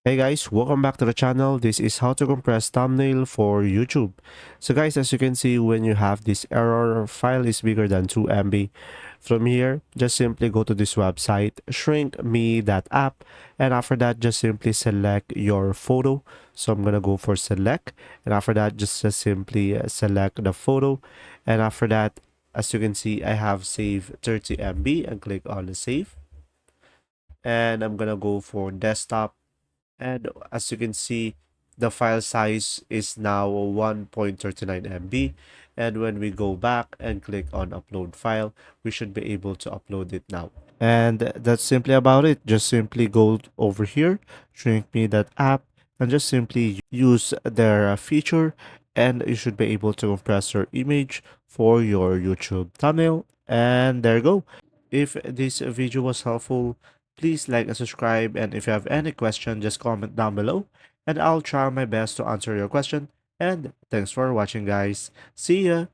Hey guys, welcome back to the channel. This is how to compress thumbnail for YouTube. So guys, as you can see, when you have this error, file is bigger than 2 MB. From here, just simply go to this website, shrink me that app, and after that, just simply select your photo. So I'm gonna go for select, and after that, just simply select the photo, and after that, as you can see, I have saved 30 MB and click on the save. And I'm gonna go for desktop, and as you can see, the file size is now 1.39 MB. And when we go back and click on upload file, we should be able to upload it now. And that's simply about it. Just simply go over here, shrink me that app, and just simply use their feature, and you should be able to compress your image for your YouTube thumbnail. And there you go. If this video was helpful, please like and subscribe. And if you have any question, just comment down below, and I'll try my best to answer your question. And thanks for watching, guys. See ya!